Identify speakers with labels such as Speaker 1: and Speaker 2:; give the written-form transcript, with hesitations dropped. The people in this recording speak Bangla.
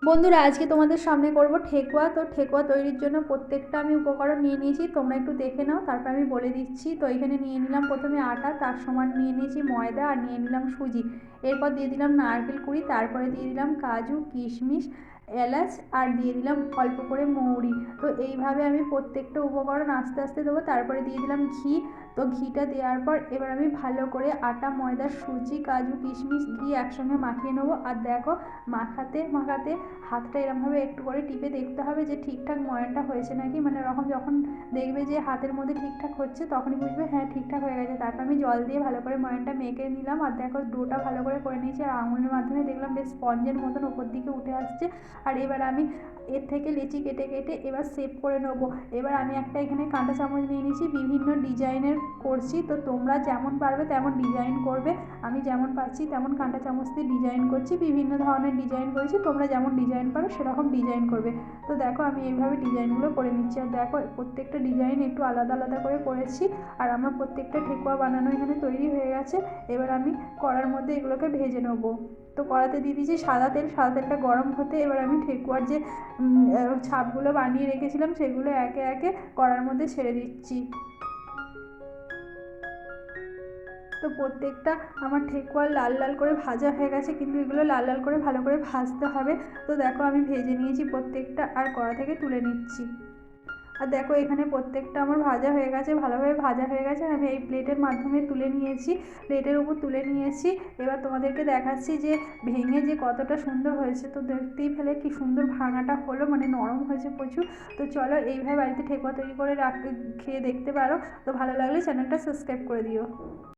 Speaker 1: বন্ধুরা, আজকে তোমাদের সামনে করব ঠেকুয়া। তো ঠেকুয়া তৈরির জন্য প্রত্যেকটা আমি উপকরণ নিয়ে নিয়েছি, তোমরা একটু দেখে নাও, তারপর আমি বলে দিচ্ছি। তো এখানে নিয়ে নিলাম প্রথমে আটা, তার সমান নিয়ে নিয়েছি ময়দা, আর নিয়ে নিলাম সুজি। এরপর দিয়ে দিলাম নারকেল কুড়ি, তারপরে দিয়ে দিলাম কাজু কিশমিশ এলাচ, আর দিয়ে দিলাম অল্প করে মৌরি। তো এইভাবে আমি প্রত্যেকটা উপকরণ আস্তে আস্তে দেবো। তারপরে দিয়ে দিলাম ঘি। তো ঘিটা দেওয়ার পর এবার আমি ভালো করে আটা ময়দা সুজি কাজু কিশমিশ ঘি একসঙ্গে মাখিয়ে নেবো। আর দেখো, মাখাতে মাখাতে হাতটা এরমভাবে একটু করে টিপে দেখতে হবে যে ঠিকঠাক ময়ানটা হয়েছে নাকি, মানে এরকম যখন দেখবে যে হাতের মধ্যে ঠিকঠাক হচ্ছে তখনই বুঝবে হ্যাঁ ঠিকঠাক হয়ে গেছে। তারপর আমি জল দিয়ে ভালো করে ময়ানটা মেখে নিলাম। আর দেখো, ডোটা ভালো করে নিয়েছি, আর আঙুলের মাধ্যমে দেখলাম বেশ স্পঞ্জের মতন ওপর দিকে উঠে আসছে। আর এবার আমি এর থেকে লেচি কেটে কেটে এবার শেপ করে নেবো। এবার আমি একটা এখানে কাঁটা চামচ নিয়ে নিয়েছি, বিভিন্ন ডিজাইনের করছি। তো তোমরা যেমন পারবে তেমন ডিজাইন করবে। আমি যেমন পাচ্ছি তেমন কাঁটা চামচ দিয়ে ডিজাইন করছি, বিভিন্ন ধরনের ডিজাইন করেছি, তোমরা যেমন ডিজাইন পারো সেরকম ডিজাইন করবে। তো দেখো, আমি এইভাবে ডিজাইনগুলো করে নিচ্ছি। আর দেখো, প্রত্যেকটা ডিজাইন একটু আলাদা আলাদা করে করেছি। আর আমার প্রত্যেকটা ঠেকুয়া বানানো এখানে তৈরি হয়ে গেছে। এবার আমি কড়ার মধ্যে এগুলোকে ভেজে নেবো। তো কড়াতে দিয়ে দিয়েছি সাদা তেল, সাদা তেলটা গরম হতে এবার আমি ঠেকুয়ার যে ছাপগুলো বানিয়ে রেখেছিলাম সেগুলো একে একে কড়ার মধ্যে ছেড়ে দিচ্ছি। তো প্রত্যেকটা আমার ঠেকুয়া লাল লাল করে ভাজা হয়ে গেছে, কিন্তু এগুলো লাল লাল করে ভালো করে ভাজতে হবে। তো দেখো, আমি ভেজে নিয়েছি প্রত্যেকটা, আর কড়া থেকে তুলে নিচ্ছি। আর দেখো, এখানে প্রত্যেকটা আমার ভাজা হয়ে গেছে, ভালোভাবে ভাজা হয়ে গেছে। আমি এই প্লেটের মাধ্যমে তুলে নিয়েছি, প্লেটের উপর তুলে নিয়েছি। এবার তোমাদেরকে দেখাচ্ছি যে ভেঙে যে কতটা সুন্দর হয়েছে। তো দেখতেই ফেলে কি সুন্দর ভাঙাটা হলো, মানে নরম হয়েছে প্রচুর। তো চলো, এইভাবে বাড়িতে ঠেকুয়া তৈরি করে খেয়ে দেখতে পারো। তো ভালো লাগলে চ্যানেলটা সাবস্ক্রাইব করে দিও।